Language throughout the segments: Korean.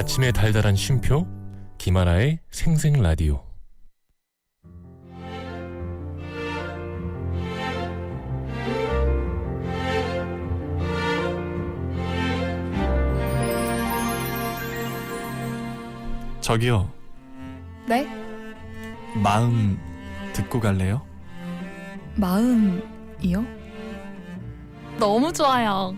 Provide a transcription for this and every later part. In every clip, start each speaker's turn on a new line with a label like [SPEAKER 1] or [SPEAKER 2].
[SPEAKER 1] 아침의 달달한 쉼표 김하나의 생생라디오.
[SPEAKER 2] 저기요.
[SPEAKER 3] 네?
[SPEAKER 2] 마음 듣고 갈래요?
[SPEAKER 3] 마음이요? 너무 좋아요.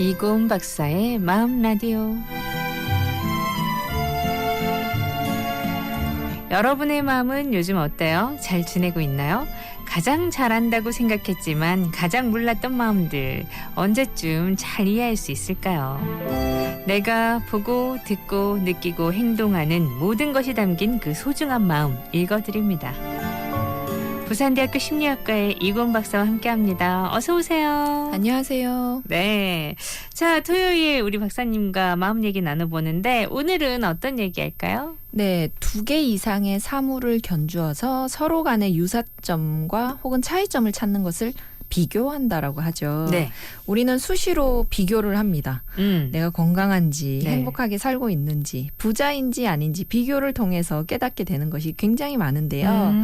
[SPEAKER 4] 이고은 박사의 마음 라디오. 여러분의 마음은 요즘 어때요? 잘 지내고 있나요? 가장 잘한다고 생각했지만 가장 몰랐던 마음들 언제쯤 잘 이해할 수 있을까요? 내가 보고 듣고 느끼고 행동하는 모든 것이 담긴 그 소중한 마음 읽어드립니다. 부산대학교 심리학과의 이고은 박사와 함께합니다. 어서 오세요.
[SPEAKER 3] 안녕하세요.
[SPEAKER 4] 네, 자 토요일 우리 박사님과 마음 얘기 나눠보는데 오늘은 어떤 얘기 할까요?
[SPEAKER 3] 네, 2개 이상의 사물을 견주어서 서로 간의 유사점과 혹은 차이점을 찾는 것을 비교한다라고 하죠.
[SPEAKER 4] 네.
[SPEAKER 3] 우리는 수시로 비교를 합니다. 내가 건강한지
[SPEAKER 4] 네.
[SPEAKER 3] 행복하게 살고 있는지 부자인지 아닌지 비교를 통해서 깨닫게 되는 것이 굉장히 많은데요.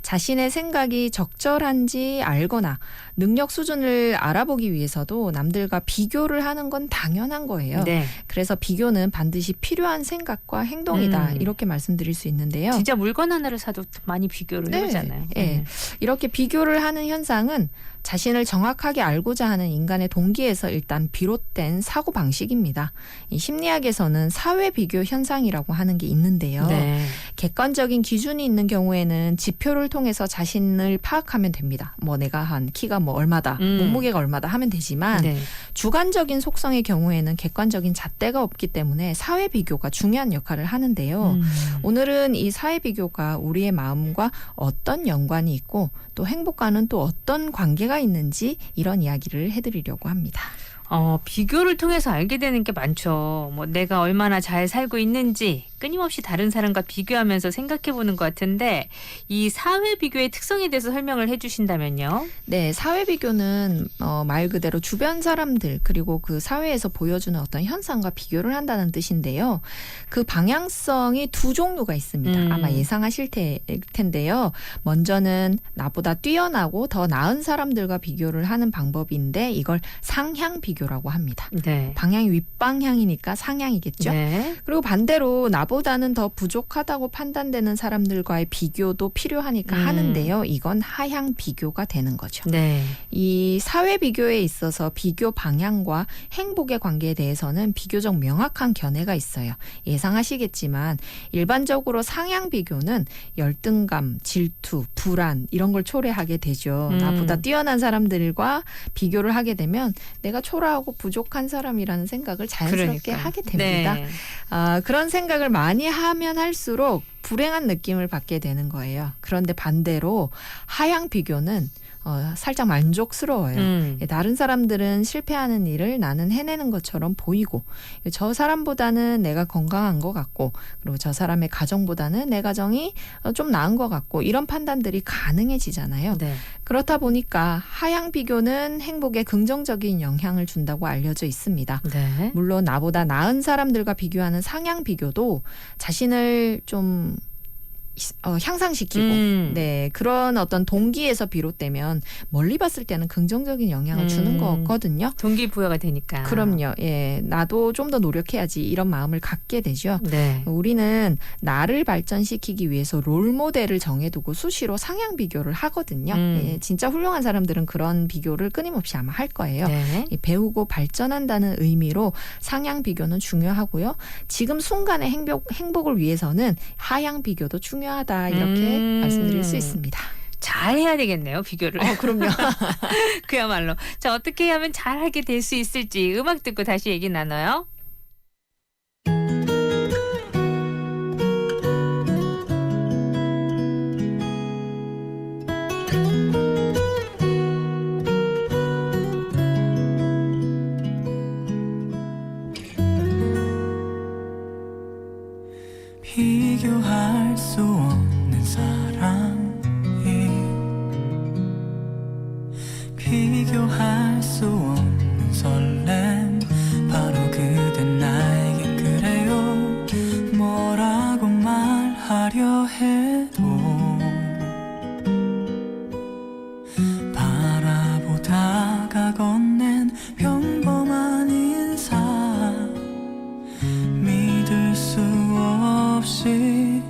[SPEAKER 3] 자신의 생각이 적절한지 알거나 능력 수준을 알아보기 위해서도 남들과 비교를 하는 건 당연한 거예요.
[SPEAKER 4] 네.
[SPEAKER 3] 그래서 비교는 반드시 필요한 생각과 행동이다. 이렇게 말씀드릴 수 있는데요.
[SPEAKER 4] 진짜 물건 하나를 사도 많이 비교를
[SPEAKER 3] 네.
[SPEAKER 4] 해보잖아요.
[SPEAKER 3] 예. 이렇게 비교를 하는 현상은 자신을 정확하게 알고자 하는 인간의 동기에서 일단 비롯된 사고방식입니다. 이 심리학에서는 사회 비교 현상이라고 하는 게 있는데요.
[SPEAKER 4] 네.
[SPEAKER 3] 객관적인 기준이 있는 경우에는 지표를 통해서 자신을 파악하면 됩니다. 뭐 내가 한 키가 뭐 얼마다, 몸무게가 얼마다 하면 되지만
[SPEAKER 4] 네.
[SPEAKER 3] 주관적인 속성의 경우에는 객관적인 잣대가 없기 때문에 사회 비교가 중요한 역할을 하는데요. 오늘은 이 사회 비교가 우리의 마음과 어떤 연관이 있고 또 행복과는 또 어떤 관계가 있는지 이런 이야기를 해드리려고 합니다.
[SPEAKER 4] 비교를 통해서 알게 되는 게 많죠. 뭐 내가 얼마나 잘 살고 있는지 끊임없이 다른 사람과 비교하면서 생각해보는 것 같은데 이 사회 비교의 특성에 대해서 설명을 해주신다면요.
[SPEAKER 3] 네, 사회 비교는 말 그대로 주변 사람들 그리고 그 사회에서 보여주는 어떤 현상과 비교를 한다는 뜻인데요. 그 방향성이 2종류가 있습니다. 아마 예상하실 텐데요. 먼저는 나보다 뛰어나고 더 나은 사람들과 비교를 하는 방법인데 이걸 상향 비교라고 합니다.
[SPEAKER 4] 네.
[SPEAKER 3] 방향이 윗방향이니까 상향이겠죠.
[SPEAKER 4] 네.
[SPEAKER 3] 그리고 반대로 나보다는 더 부족하다고 판단되는 사람들과의 비교도 필요하니까 하는데요. 이건 하향 비교가 되는 거죠.
[SPEAKER 4] 네.
[SPEAKER 3] 이 사회 비교에 있어서 비교 방향과 행복의 관계에 대해서는 비교적 명확한 견해가 있어요. 예상하시겠지만 일반적으로 상향 비교는 열등감, 질투, 불안 이런 걸 초래하게 되죠. 나보다 뛰어난 사람들과 비교를 하게 되면 내가 초라하고 부족한 사람이라는 생각을 자연스럽게 하게 됩니다.
[SPEAKER 4] 네.
[SPEAKER 3] 그런 생각을 많이 하면 할수록 불행한 느낌을 받게 되는 거예요. 그런데 반대로 하향 비교는 살짝 만족스러워요. 다른 사람들은 실패하는 일을 나는 해내는 것처럼 보이고 저 사람보다는 내가 건강한 것 같고 그리고 저 사람의 가정보다는 내 가정이 좀 나은 것 같고 이런 판단들이 가능해지잖아요.
[SPEAKER 4] 네.
[SPEAKER 3] 그렇다 보니까 하향 비교는 행복에 긍정적인 영향을 준다고 알려져 있습니다.
[SPEAKER 4] 네.
[SPEAKER 3] 물론 나보다 나은 사람들과 비교하는 상향 비교도 자신을 좀 향상시키고 네 그런 어떤 동기에서 비롯되면 멀리 봤을 때는 긍정적인 영향을 주는 거거든요.
[SPEAKER 4] 동기부여가 되니까.
[SPEAKER 3] 그럼요. 예, 나도 좀 더 노력해야지 이런 마음을 갖게 되죠.
[SPEAKER 4] 네.
[SPEAKER 3] 우리는 나를 발전시키기 위해서 롤 모델을 정해두고 수시로 상향 비교를 하거든요. 예, 진짜 훌륭한 사람들은 그런 비교를 끊임없이 아마 할 거예요.
[SPEAKER 4] 네.
[SPEAKER 3] 배우고 발전한다는 의미로 상향 비교는 중요하고요. 지금 순간의 행복을 위해서는 하향 비교도 중요하다 이렇게 말씀드릴 수 있습니다.
[SPEAKER 4] 잘 해야 되겠네요, 비교를.
[SPEAKER 3] 그럼요.
[SPEAKER 4] 그야말로. 자, 어떻게 하면 잘하게 될 수 있을지 음악 듣고 다시 얘기 나눠요.
[SPEAKER 5] 비교할 수 없는 사람 하려 해도 바라보다가 건넨 평범한 인사 믿을 수 없이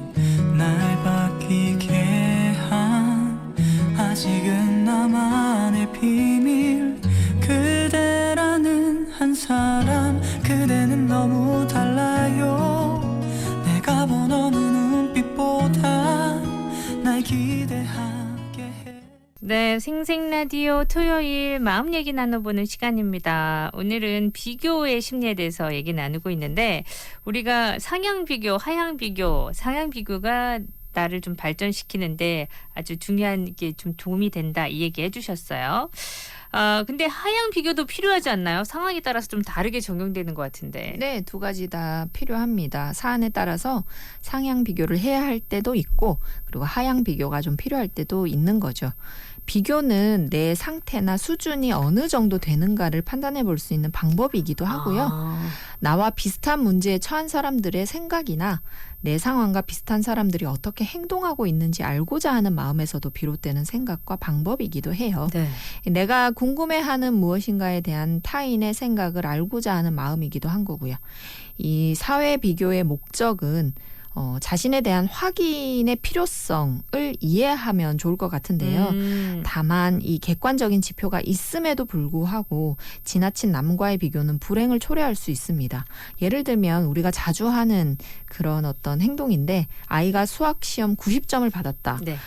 [SPEAKER 5] 날 바뀌게 한 아직은 나만의 비밀 그대라는 한 사람 그대는 너무 달라요 내가 본 어느 눈빛보다 날 기대하게 해
[SPEAKER 4] 네, 생생라디오 토요일 마음 얘기 나눠보는 시간입니다. 오늘은 비교의 심리에 대해서 얘기 나누고 있는데 우리가 상향 비교, 하향 비교, 상향 비교가 나를 좀 발전시키는데 아주 중요한 게 좀 도움이 된다 이 얘기 해주셨어요. 근데 하향 비교도 필요하지 않나요? 상황에 따라서 좀 다르게 적용되는 것 같은데.
[SPEAKER 3] 네, 두 가지 다 필요합니다. 사안에 따라서 상향 비교를 해야 할 때도 있고 그리고 하향 비교가 좀 필요할 때도 있는 거죠. 비교는 내 상태나 수준이 어느 정도 되는가를 판단해 볼 수 있는 방법이기도 하고요. 나와 비슷한 문제에 처한 사람들의 생각이나 내 상황과 비슷한 사람들이 어떻게 행동하고 있는지 알고자 하는 마음에서도 비롯되는 생각과 방법이기도 해요.
[SPEAKER 4] 네.
[SPEAKER 3] 내가 궁금해하는 무엇인가에 대한 타인의 생각을 알고자 하는 마음이기도 한 거고요. 이 사회 비교의 목적은 자신에 대한 확인의 필요성을 이해하면 좋을 것 같은데요. 다만 이 객관적인 지표가 있음에도 불구하고 지나친 남과의 비교는 불행을 초래할 수 있습니다. 예를 들면 우리가 자주 하는 그런 어떤 행동인데 아이가 수학 시험 90점을 받았다.
[SPEAKER 4] 네.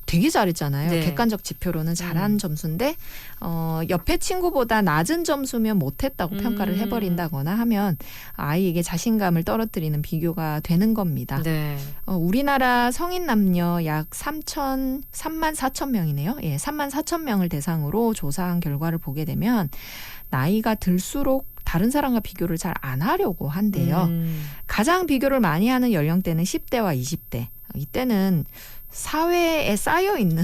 [SPEAKER 3] 되게 잘했잖아요.
[SPEAKER 4] 네.
[SPEAKER 3] 객관적 지표로는 잘한 점수인데 옆에 친구보다 낮은 점수면 못했다고 평가를 해버린다거나 하면 아이에게 자신감을 떨어뜨리는 비교가 되는 겁니다.
[SPEAKER 4] 네.
[SPEAKER 3] 우리나라 성인 남녀 약 3만 4천 명이네요. 예, 3만 4천 명을 대상으로 조사한 결과를 보게 되면 나이가 들수록 다른 사람과 비교를 잘 안 하려고 한대요. 가장 비교를 많이 하는 연령대는 10대와 20대. 이때는 사회에 쌓여 있는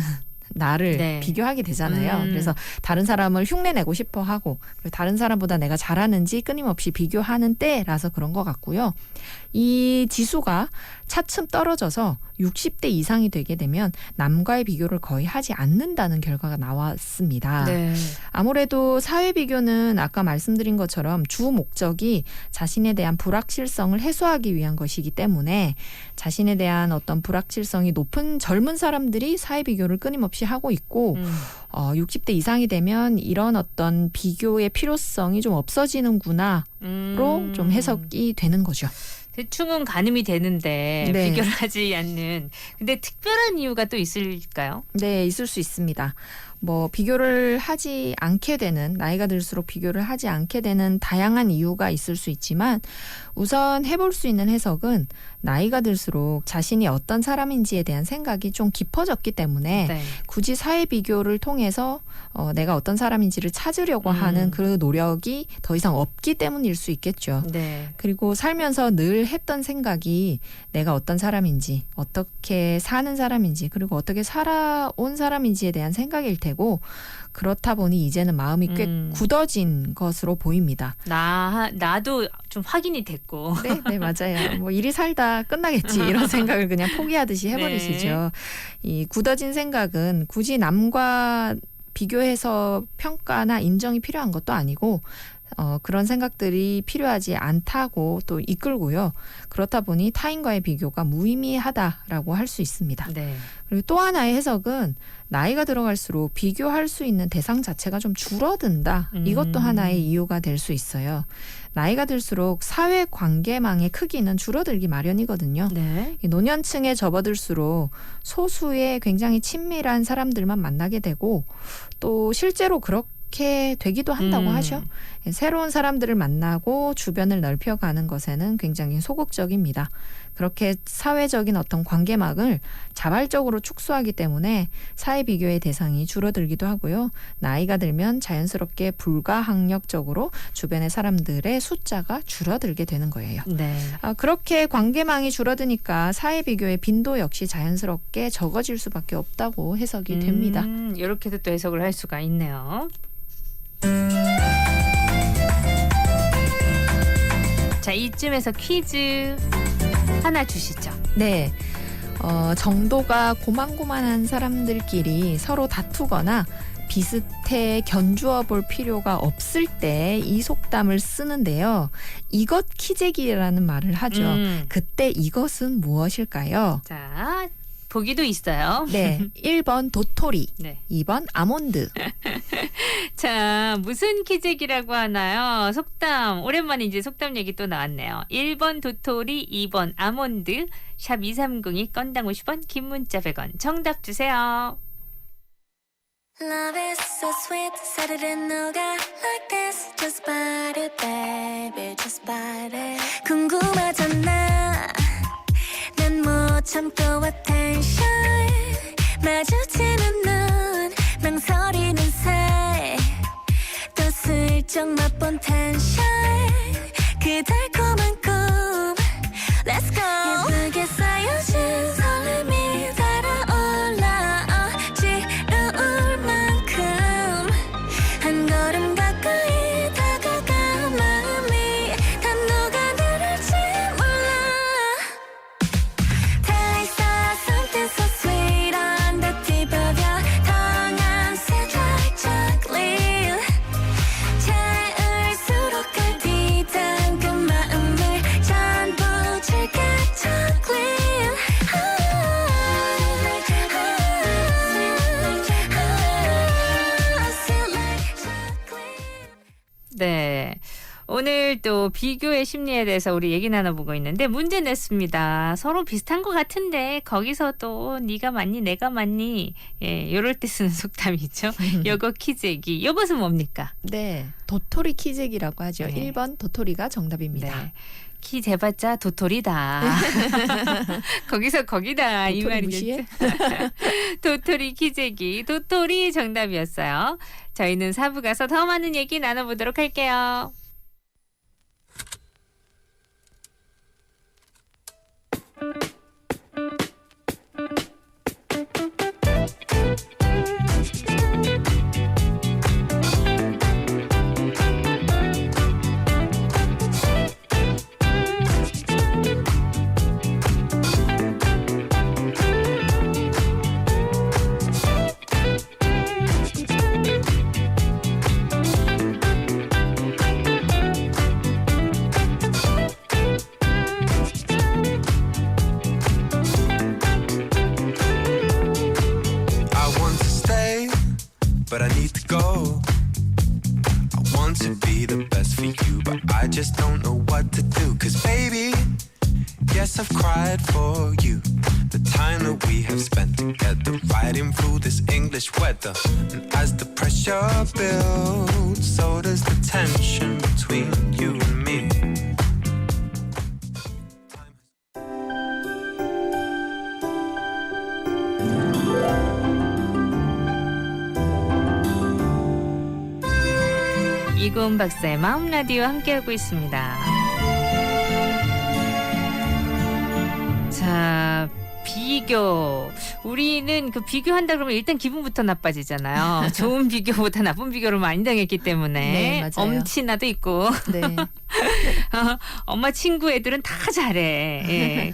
[SPEAKER 3] 나를
[SPEAKER 4] 네.
[SPEAKER 3] 비교하게 되잖아요. 그래서 다른 사람을 흉내내고 싶어 하고 그리고 다른 사람보다 내가 잘하는지 끊임없이 비교하는 때라서 그런 것 같고요. 이 지수가 차츰 떨어져서 60대 이상이 되게 되면 남과의 비교를 거의 하지 않는다는 결과가 나왔습니다.
[SPEAKER 4] 네.
[SPEAKER 3] 아무래도 사회 비교는 아까 말씀드린 것처럼 주 목적이 자신에 대한 불확실성을 해소하기 위한 것이기 때문에 자신에 대한 어떤 불확실성이 높은 젊은 사람들이 사회 비교를 끊임없이 하고 있고 60대 이상이 되면 이런 어떤 비교의 필요성이 좀 없어지는구나로 좀 해석이 되는 거죠.
[SPEAKER 4] 대충은 가늠이 되는데
[SPEAKER 3] 네.
[SPEAKER 4] 비교를 하지 않는. 근데 특별한 이유가 또 있을까요?
[SPEAKER 3] 네, 있을 수 있습니다. 비교를 하지 않게 되는, 나이가 들수록 비교를 하지 않게 되는 다양한 이유가 있을 수 있지만 우선 해볼 수 있는 해석은 나이가 들수록 자신이 어떤 사람인지에 대한 생각이 좀 깊어졌기 때문에
[SPEAKER 4] 네.
[SPEAKER 3] 굳이 사회 비교를 통해서 내가 어떤 사람인지를 찾으려고 하는 그 노력이 더 이상 없기 때문일 수 있겠죠.
[SPEAKER 4] 네.
[SPEAKER 3] 그리고 살면서 늘 했던 생각이 내가 어떤 사람인지, 어떻게 사는 사람인지, 그리고 어떻게 살아온 사람인지에 대한 생각일 테고 그렇다 보니 이제는 마음이 꽤 굳어진 것으로 보입니다.
[SPEAKER 4] 나도 좀 확인이 됐고.
[SPEAKER 3] 네, 맞아요. 일이 살다 끝나겠지 이런 생각을 그냥 포기하듯이 해버리시죠. 이 굳어진 생각은 굳이 남과 비교해서 평가나 인정이 필요한 것도 아니고 그런 생각들이 필요하지 않다고 또 이끌고요. 그렇다 보니 타인과의 비교가 무의미하다라고 할 수 있습니다.
[SPEAKER 4] 네.
[SPEAKER 3] 그리고 또 하나의 해석은 나이가 들어갈수록 비교할 수 있는 대상 자체가 좀 줄어든다. 이것도 하나의 이유가 될 수 있어요. 나이가 들수록 사회 관계망의 크기는 줄어들기 마련이거든요.
[SPEAKER 4] 네.
[SPEAKER 3] 이 노년층에 접어들수록 소수의 굉장히 친밀한 사람들만 만나게 되고 또 실제로 그렇게 되기도 한다고 하죠. 새로운 사람들을 만나고 주변을 넓혀가는 것에는 굉장히 소극적입니다. 그렇게 사회적인 어떤 관계망을 자발적으로 축소하기 때문에 사회 비교의 대상이 줄어들기도 하고요. 나이가 들면 자연스럽게 불가항력적으로 주변의 사람들의 숫자가 줄어들게 되는 거예요.
[SPEAKER 4] 네.
[SPEAKER 3] 그렇게 관계망이 줄어드니까 사회 비교의 빈도 역시 자연스럽게 적어질 수밖에 없다고 해석이 됩니다.
[SPEAKER 4] 이렇게도 또 해석을 할 수가 있네요. 자, 이쯤에서 퀴즈 하나 주시죠.
[SPEAKER 3] 네. 정도가 고만고만한 사람들끼리 서로 다투거나 비슷해 견주어 볼 필요가 없을 때 이 속담을 쓰는데요. 이것 키재기라는 말을 하죠. 그때 이것은 무엇일까요?
[SPEAKER 4] 자, 보기도 있어요.
[SPEAKER 3] 네, 1번 도토리,
[SPEAKER 4] 네.
[SPEAKER 3] 2번 아몬드.
[SPEAKER 4] 자, 무슨 키재기라고 하나요? 속담. 오랜만에 이제 속담 얘기 또 나왔네요. 1번 도토리, 2번 아몬드. 샵 2302 건당 50원, 긴 문자 100원. 정답 주세요.
[SPEAKER 6] Love is so sweet, 사르르 녹아 like this. Just bite it, baby, just bite it. 궁금하잖아, 난 못 참고 attention. 마주치는 눈, 망설이는 사이. 또 슬쩍 맛본 텐션, 그 달콤한 꿈. Let's go. 예쁘게 쌓여진 설렘이 달아올라. 지루울 만큼 한 걸음 가까이 다가가 마음이 다 녹아내릴지 몰라. Taste of something so sweet on the tip of your tongue. I'm set like chocolate. 채울수록 갈피 담근 마음을 전부 줄게 chocolate. Sweet like chocolate.
[SPEAKER 4] 네. 오늘 또 비교의 심리에 대해서 우리 얘기 나눠보고 있는데 문제 냈습니다. 서로 비슷한 것 같은데 거기서 또 네가 맞니 내가 맞니 예, 이럴 때 쓰는 속담이죠. 요거 키재기. 요것은 뭡니까?
[SPEAKER 3] 네, 도토리 키재기라고 하죠.
[SPEAKER 4] 네.
[SPEAKER 3] 1번 도토리가 정답입니다.
[SPEAKER 4] 네. 키 재봤자 도토리다. 거기서 거기다 이
[SPEAKER 3] 도토리
[SPEAKER 4] 말이겠죠.
[SPEAKER 3] 무시해?
[SPEAKER 4] 도토리 키재기. 도토리 정답이었어요. 저희는 4부 가서 더 많은 얘기 나눠보도록 할게요.
[SPEAKER 7] I want to stay, but I need to go. I want to be the best for you, but I just don't know what to do. 'Cause baby, yes, I've cried for you. The time that we have spent together, riding through this English weather. And as the pressure builds, so does the tension between you and me.
[SPEAKER 4] 이고은 박사의 마음 라디오 함께하고 있습니다. 자, 비교. 우리는 그 비교한다 그러면 일단 기분부터 나빠지잖아요. 좋은 비교보다 나쁜 비교를 많이 당했기 때문에.
[SPEAKER 3] 네, 맞아요.
[SPEAKER 4] 엄친아도 있고.
[SPEAKER 3] 네.
[SPEAKER 4] 엄마 친구 애들은 다 잘해. 예.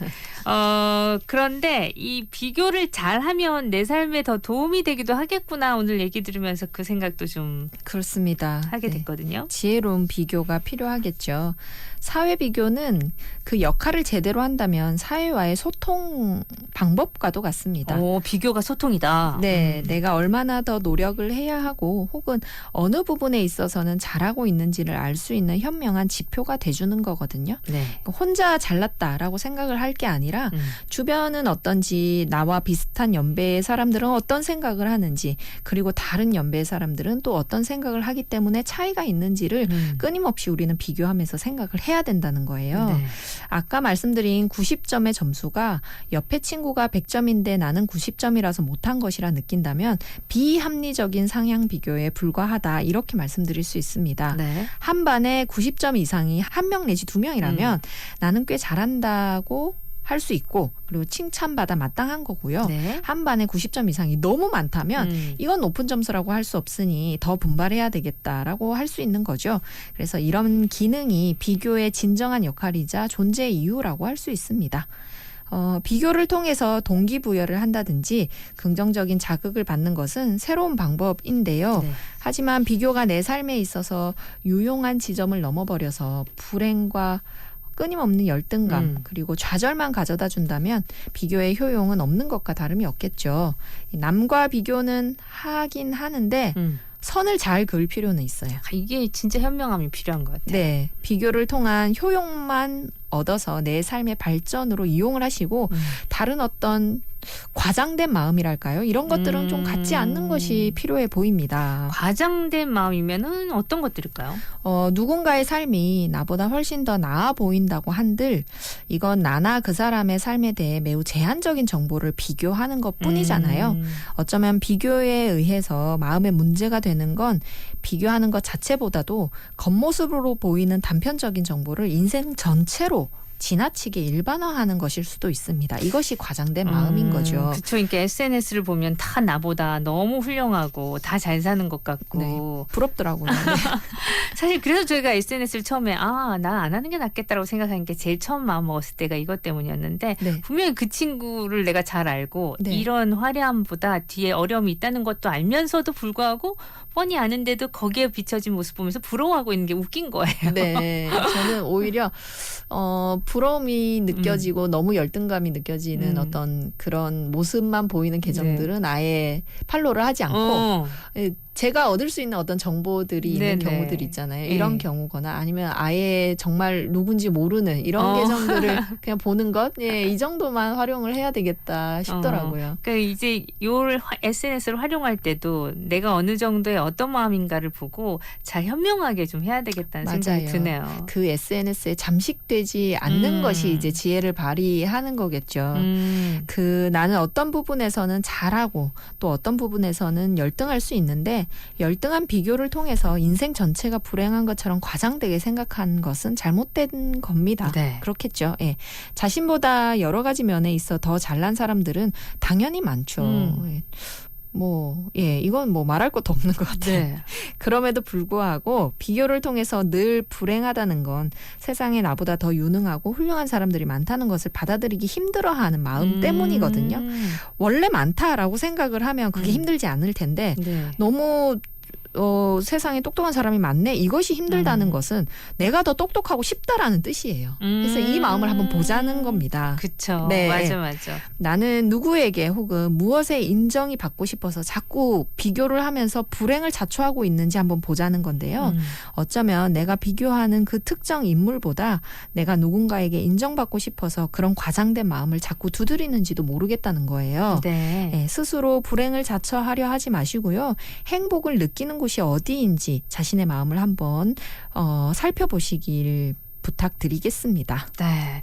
[SPEAKER 4] 그런데 이 비교를 잘하면 내 삶에 더 도움이 되기도 하겠구나. 오늘 얘기 들으면서 그 생각도 좀
[SPEAKER 3] 그렇습니다.
[SPEAKER 4] 하게
[SPEAKER 3] 네.
[SPEAKER 4] 됐거든요.
[SPEAKER 3] 지혜로운 비교가 필요하겠죠. 사회 비교는 그 역할을 제대로 한다면 사회와의 소통 방법과도 같습니다.
[SPEAKER 4] 오, 비교가 소통이다.
[SPEAKER 3] 네, 내가 얼마나 더 노력을 해야 하고 혹은 어느 부분에 있어서는 잘하고 있는지를 알 수 있는 현명한 지표가 돼주는 거거든요.
[SPEAKER 4] 네.
[SPEAKER 3] 혼자 잘났다라고 생각을 할 게 아니라 주변은 어떤지, 나와 비슷한 연배의 사람들은 어떤 생각을 하는지, 그리고 다른 연배의 사람들은 또 어떤 생각을 하기 때문에 차이가 있는지를 끊임없이 우리는 비교하면서 생각을 해야 된다는 거예요.
[SPEAKER 4] 네.
[SPEAKER 3] 아까 말씀드린 90점의 점수가 옆에 친구가 100점인데 나는 90점이라서 못한 것이라 느낀다면 비합리적인 상향 비교에 불과하다, 이렇게 말씀드릴 수 있습니다.
[SPEAKER 4] 네.
[SPEAKER 3] 한 반에 90점 이상이 1명 내지 2명이라면 나는 꽤 잘한다고 할 수 있고, 그리고 칭찬받아 마땅한 거고요.
[SPEAKER 4] 네.
[SPEAKER 3] 한 반에 90점 이상이 너무 많다면 이건 높은 점수라고 할 수 없으니 더 분발해야 되겠다라고 할 수 있는 거죠. 그래서 이런 기능이 비교의 진정한 역할이자 존재의 이유라고 할 수 있습니다. 비교를 통해서 동기부여를 한다든지 긍정적인 자극을 받는 것은 새로운 방법인데요.
[SPEAKER 4] 네.
[SPEAKER 3] 하지만 비교가 내 삶에 있어서 유용한 지점을 넘어버려서 불행과 끊임없는 열등감 그리고 좌절만 가져다 준다면 비교의 효용은 없는 것과 다름이 없겠죠. 남과 비교는 하긴 하는데 선을 잘 그을 필요는 있어요.
[SPEAKER 4] 이게 진짜 현명함이 필요한 것 같아요.
[SPEAKER 3] 네, 비교를 통한 효용만 얻어서 내 삶의 발전으로 이용을 하시고 다른 어떤 과장된 마음이랄까요? 이런 것들은 좀 갖지 않는 것이 필요해 보입니다.
[SPEAKER 4] 과장된 마음이면은 어떤 것들일까요?
[SPEAKER 3] 누군가의 삶이 나보다 훨씬 더 나아 보인다고 한들 이건 나나 그 사람의 삶에 대해 매우 제한적인 정보를 비교하는 것뿐이잖아요. 어쩌면 비교에 의해서 마음에 문제가 되는 건 비교하는 것 자체보다도 겉모습으로 보이는 단편적인 정보를 인생 전체로 지나치게 일반화하는 것일 수도 있습니다. 이것이 과장된 마음인 거죠.
[SPEAKER 4] 그렇죠. 그러니까 SNS를 보면 다 나보다 너무 훌륭하고 다 잘 사는 것 같고
[SPEAKER 3] 네, 부럽더라고요. 네.
[SPEAKER 4] 사실 그래서 저희가 SNS를 처음에 난 안 하는 게 낫겠다라고 생각한 게 제일 처음 마음 먹었을 때가 이것 때문이었는데
[SPEAKER 3] 네.
[SPEAKER 4] 분명히 그 친구를 내가 잘 알고
[SPEAKER 3] 네.
[SPEAKER 4] 이런 화려함보다 뒤에 어려움이 있다는 것도 알면서도 불구하고 뻔히 아는데도 거기에 비춰진 모습 보면서 부러워하고 있는 게 웃긴 거예요.
[SPEAKER 3] 네, 저는 오히려 부러움이 느껴지고 너무 열등감이 느껴지는 어떤 그런 모습만 보이는 계정들은 아예 팔로우를 하지 않고 제가 얻을 수 있는 어떤 정보들이 있는
[SPEAKER 4] 네네.
[SPEAKER 3] 경우들이 있잖아요.
[SPEAKER 4] 네.
[SPEAKER 3] 이런 경우거나 아니면 아예 정말 누군지 모르는 이런 계정들을 그냥 보는 것, 이 정도만 활용을 해야 되겠다 싶더라고요.
[SPEAKER 4] 그러니까 이제 요 SNS를 활용할 때도 내가 어느 정도의 어떤 마음인가를 보고 잘 현명하게 좀 해야 되겠다는 생각이
[SPEAKER 3] 맞아요.
[SPEAKER 4] 드네요.
[SPEAKER 3] 그 SNS에 잠식되지 않는 것이 이제 지혜를 발휘하는 거겠죠. 그 나는 어떤 부분에서는 잘하고 또 어떤 부분에서는 열등할 수 있는데 열등한 비교를 통해서 인생 전체가 불행한 것처럼 과장되게 생각한 것은 잘못된 겁니다.
[SPEAKER 4] 네.
[SPEAKER 3] 그렇겠죠. 예. 자신보다 여러 가지 면에 있어 더 잘난 사람들은 당연히 많죠. 예. 이건 말할 것도 없는 것 같아요.
[SPEAKER 4] 네.
[SPEAKER 3] 그럼에도 불구하고 비교를 통해서 늘 불행하다는 건 세상에 나보다 더 유능하고 훌륭한 사람들이 많다는 것을 받아들이기 힘들어하는 마음 때문이거든요. 원래 많다라고 생각을 하면 그게 힘들지 않을 텐데
[SPEAKER 4] 네.
[SPEAKER 3] 너무 세상에 똑똑한 사람이 많네. 이것이 힘들다는 것은 내가 더 똑똑하고 싶다라는 뜻이에요. 그래서 이 마음을 한번 보자는 겁니다.
[SPEAKER 4] 그쵸.
[SPEAKER 3] 네.
[SPEAKER 4] 맞아.
[SPEAKER 3] 나는 누구에게 혹은 무엇에 인정이 받고 싶어서 자꾸 비교를 하면서 불행을 자초하고 있는지 한번 보자는 건데요. 어쩌면 내가 비교하는 그 특정 인물보다 내가 누군가에게 인정받고 싶어서 그런 과장된 마음을 자꾸 두드리는지도 모르겠다는 거예요.
[SPEAKER 4] 네.
[SPEAKER 3] 네, 스스로 불행을 자처하려 하지 마시고요. 행복을 느끼는 곳이 어디인지 자신의 마음을 한번 살펴보시길 부탁드리겠습니다.
[SPEAKER 4] 네.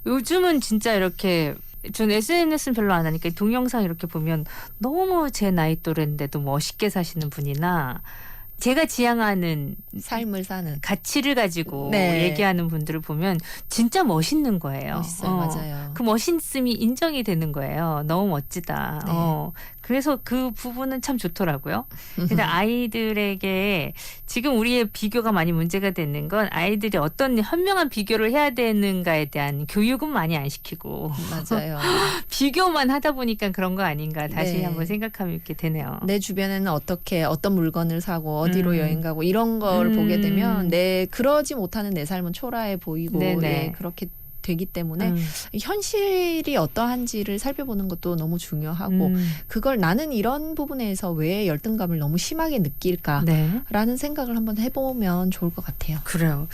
[SPEAKER 4] 요즘은 진짜 이렇게 전 SNS는 별로 안 하니까 동영상 이렇게 보면 너무 제 나이 또래인데도 멋있게 사시는 분이나 제가 지향하는
[SPEAKER 3] 삶을 사는
[SPEAKER 4] 가치를 가지고
[SPEAKER 3] 네.
[SPEAKER 4] 얘기하는 분들을 보면 진짜 멋있는 거예요.
[SPEAKER 3] 멋있어요. 맞아요.
[SPEAKER 4] 그 멋있음이 인정이 되는 거예요. 너무 멋지다.
[SPEAKER 3] 네.
[SPEAKER 4] 그래서 그 부분은 참 좋더라고요. 근데 아이들에게 지금 우리의 비교가 많이 문제가 되는 건 아이들이 어떤 현명한 비교를 해야 되는가에 대한 교육은 많이 안 시키고
[SPEAKER 3] 맞아요.
[SPEAKER 4] 비교만 하다 보니까 그런 거 아닌가 다시
[SPEAKER 3] 네.
[SPEAKER 4] 한번 생각하게 되네요.
[SPEAKER 3] 내 주변에는 어떤 물건을 사고 어디로 여행 가고 이런 걸 보게 되면 그러지 못하는 내 삶은 초라해 보이고
[SPEAKER 4] 네네.
[SPEAKER 3] 그렇게 되기 때문에 현실이 어떠한지를 살펴보는 것도 너무 중요하고 그걸 나는 이런 부분에서 왜 열등감을 너무 심하게 느낄까라는
[SPEAKER 4] 네.
[SPEAKER 3] 생각을 한번 해보면 좋을 것 같아요.
[SPEAKER 4] 그래요.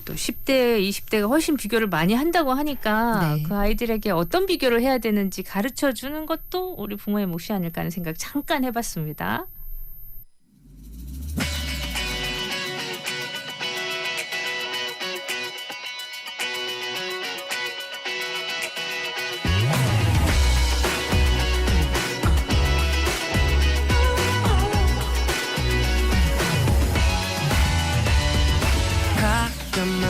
[SPEAKER 4] 또 10대, 20대가 훨씬 비교를 많이 한다고 하니까
[SPEAKER 3] 네.
[SPEAKER 4] 그 아이들에게 어떤 비교를 해야 되는지 가르쳐 주는 것도 우리 부모의 몫이 아닐까 하는 생각 잠깐 해봤습니다.
[SPEAKER 5] 가끔은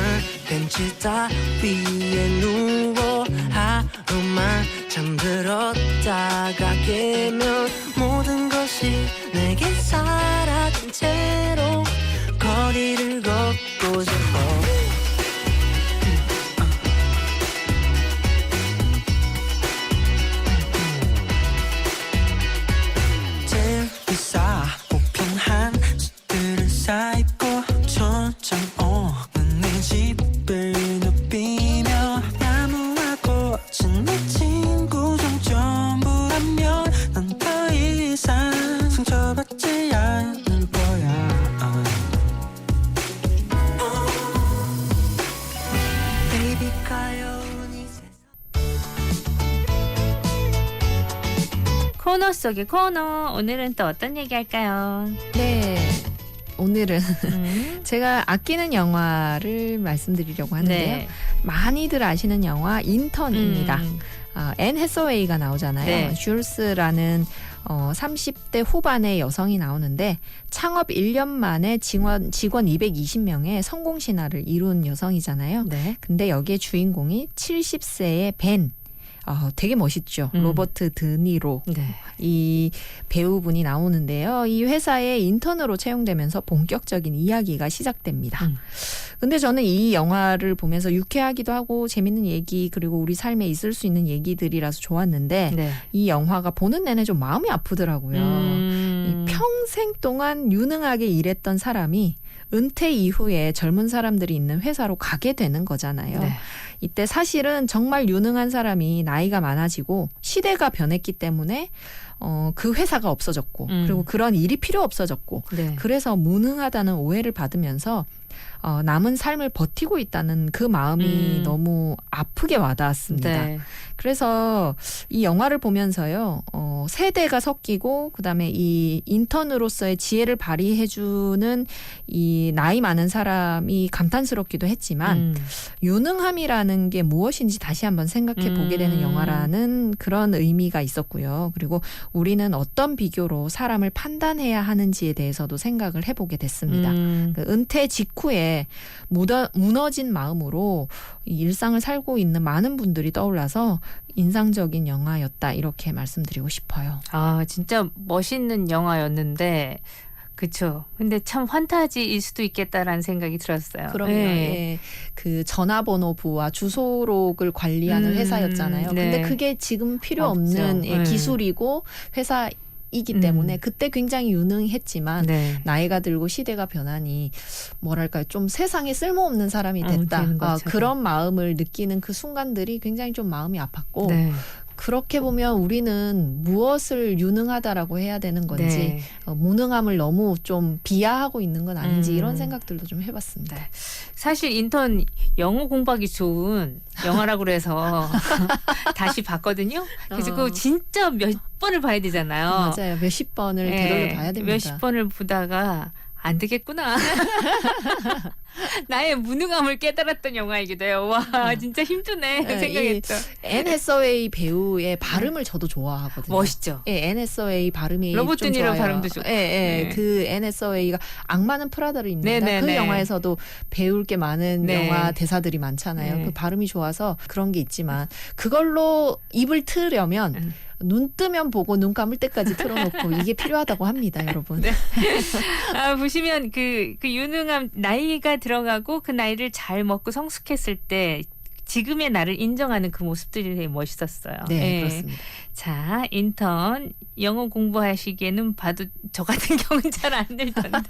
[SPEAKER 5] 벤치 따위에 누워 하루만 잠들었다가 깨면 모든 것이 내게 사라진 채로 거리를 걷고 싶어
[SPEAKER 4] 코너 속의 코너. 오늘은 또 어떤 얘기 할까요?
[SPEAKER 3] 네. 오늘은 제가 아끼는 영화를 말씀드리려고 하는데요.
[SPEAKER 4] 네.
[SPEAKER 3] 많이들 아시는 영화 인턴입니다. 앤 해서웨이가 나오잖아요.
[SPEAKER 4] 네.
[SPEAKER 3] 슐스라는 30대 후반의 여성이 나오는데 창업 1년 만에 직원 220명의 성공 신화를 이룬 여성이잖아요.
[SPEAKER 4] 네.
[SPEAKER 3] 근데 여기에 주인공이 70세의 벤. 되게 멋있죠. 로버트 드니로.
[SPEAKER 4] 네.
[SPEAKER 3] 이 배우분이 나오는데요. 이 회사에 인턴으로 채용되면서 본격적인 이야기가 시작됩니다. 근데 저는 이 영화를 보면서 유쾌하기도 하고 재밌는 얘기 그리고 우리 삶에 있을 수 있는 얘기들이라서 좋았는데
[SPEAKER 4] 네.
[SPEAKER 3] 이 영화가 보는 내내 좀 마음이 아프더라고요. 이 평생 동안 유능하게 일했던 사람이 은퇴 이후에 젊은 사람들이 있는 회사로 가게 되는 거잖아요.
[SPEAKER 4] 네.
[SPEAKER 3] 이때 사실은 정말 유능한 사람이 나이가 많아지고 시대가 변했기 때문에 그 회사가 없어졌고 그리고 그런 일이 필요 없어졌고
[SPEAKER 4] 네.
[SPEAKER 3] 그래서 무능하다는 오해를 받으면서 남은 삶을 버티고 있다는 그 마음이 너무 아프게 와닿았습니다.
[SPEAKER 4] 네.
[SPEAKER 3] 그래서 이 영화를 보면서요, 세대가 섞이고 그다음에 이 인턴으로서의 지혜를 발휘해주는 이 나이 많은 사람이 감탄스럽기도 했지만 유능함이라는 게 무엇인지 다시 한번 생각해 보게 되는 영화라는 그런 의미가 있었고요. 그리고 우리는 어떤 비교로 사람을 판단해야 하는지에 대해서도 생각을 해보게 됐습니다. 그 은퇴 직후에 무너진 마음으로 이 일상을 살고 있는 많은 분들이 떠올라서 인상적인 영화였다 이렇게 말씀드리고 싶어요.
[SPEAKER 4] 아, 진짜 멋있는 영화였는데 그쵸. 근데 참 환타지일 수도 있겠다라는 생각이 들었어요.
[SPEAKER 3] 그럼요.
[SPEAKER 4] 네.
[SPEAKER 3] 예. 그 전화번호부와 주소록을 관리하는 회사였잖아요.
[SPEAKER 4] 네.
[SPEAKER 3] 근데 그게 지금 필요
[SPEAKER 4] 없죠.
[SPEAKER 3] 없는
[SPEAKER 4] 네.
[SPEAKER 3] 기술이고 회사이기 때문에 그때 굉장히 유능했지만
[SPEAKER 4] 네.
[SPEAKER 3] 나이가 들고 시대가 변하니 뭐랄까요. 좀 세상에 쓸모없는 사람이 됐다.
[SPEAKER 4] 되는 것처럼.
[SPEAKER 3] 그런 마음을 느끼는 그 순간들이 굉장히 좀 마음이 아팠고
[SPEAKER 4] 네.
[SPEAKER 3] 그렇게 보면 우리는 무엇을 유능하다라고 해야 되는 건지
[SPEAKER 4] 네.
[SPEAKER 3] 무능함을 너무 좀 비하하고 있는 건 아닌지 이런 생각들도 좀 해봤습니다.
[SPEAKER 4] 네. 사실 인턴 영어 공부하기 좋은 영화라고 그래서 다시 봤거든요. 그래서 그거 진짜 몇 번을 봐야 되잖아요.
[SPEAKER 3] 맞아요. 몇십 번을
[SPEAKER 4] 네.
[SPEAKER 3] 되돌려 봐야 됩니다.
[SPEAKER 4] 몇십 번을 보다가 안 되겠구나. 나의 무능함을 깨달았던 영화이기도 해요. 와, 진짜 힘드네.
[SPEAKER 3] 네,
[SPEAKER 4] 생각했죠.
[SPEAKER 3] 앤 해서웨이 배우의 발음을 저도 좋아하거든요.
[SPEAKER 4] 멋있죠.
[SPEAKER 3] 예, 앤 해서웨이 발음이
[SPEAKER 4] 로버트
[SPEAKER 3] 좀
[SPEAKER 4] 드니로
[SPEAKER 3] 좋아요.
[SPEAKER 4] 발음도 좋고.
[SPEAKER 3] 예, 예.
[SPEAKER 4] 네.
[SPEAKER 3] 그 앤 해서웨이가 악마는 프라다를 입는다.
[SPEAKER 4] 네,
[SPEAKER 3] 그
[SPEAKER 4] 네.
[SPEAKER 3] 영화에서도 배울 게 많은
[SPEAKER 4] 네.
[SPEAKER 3] 영화 대사들이 많잖아요.
[SPEAKER 4] 네.
[SPEAKER 3] 그 발음이 좋아서 그런 게 있지만 그걸로 입을 틀려면 눈 뜨면 보고 눈 감을 때까지 틀어놓고 이게 필요하다고 합니다, 여러분.
[SPEAKER 4] 네. 아, 보시면 그 유능함 나이가 들어가고 그 나이를 잘 먹고 성숙했을 때 지금의 나를 인정하는 그 모습들이 되게 멋있었어요.
[SPEAKER 3] 네,
[SPEAKER 4] 예.
[SPEAKER 3] 그렇습니다.
[SPEAKER 4] 자, 인턴 영어 공부하시기에는 봐도 저 같은 경우는 잘 안 들던데.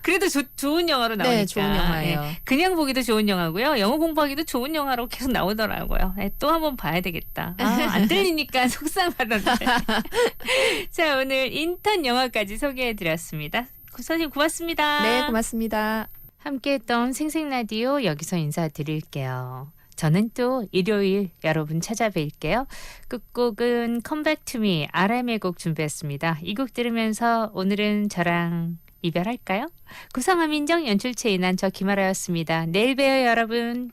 [SPEAKER 4] 그래도 좋은 영화로 나오니까.
[SPEAKER 3] 네, 좋은 영화예요.
[SPEAKER 4] 예. 그냥 보기도 좋은 영화고요. 영어 공부하기도 좋은 영화로 계속 나오더라고요. 예, 또 한번 봐야 되겠다. 안 들리니까 속상하던데. 자, 오늘 인턴 영화까지 소개해드렸습니다. 선생님 고맙습니다.
[SPEAKER 3] 네, 고맙습니다.
[SPEAKER 4] 함께했던 생생라디오 여기서 인사드릴게요. 저는 또 일요일 여러분 찾아뵐게요. 끝곡은 Come Back to Me RM의 곡 준비했습니다. 이 곡 들으면서 오늘은 저랑 이별할까요? 구성함 인정 연출 최인한 저 김아라였습니다. 내일 봬요 여러분.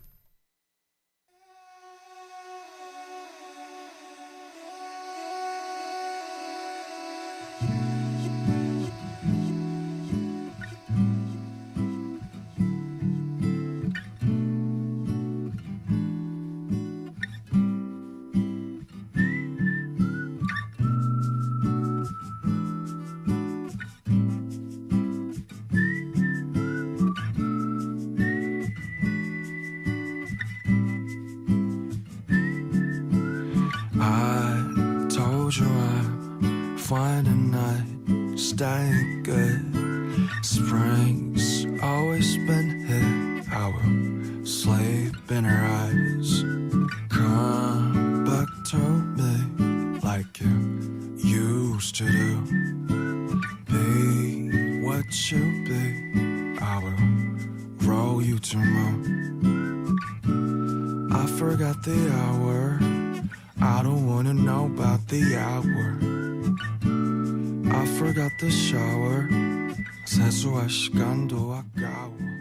[SPEAKER 7] I told you I'm finding night staying good. Spring's always been here. I will sleep in her eyes. Come back to me like you used to do. Be what you be. I will roll you to moon. I forgot the hour. I don't wanna know about the hour. I forgot the shower. 세수할 시간도 아까워.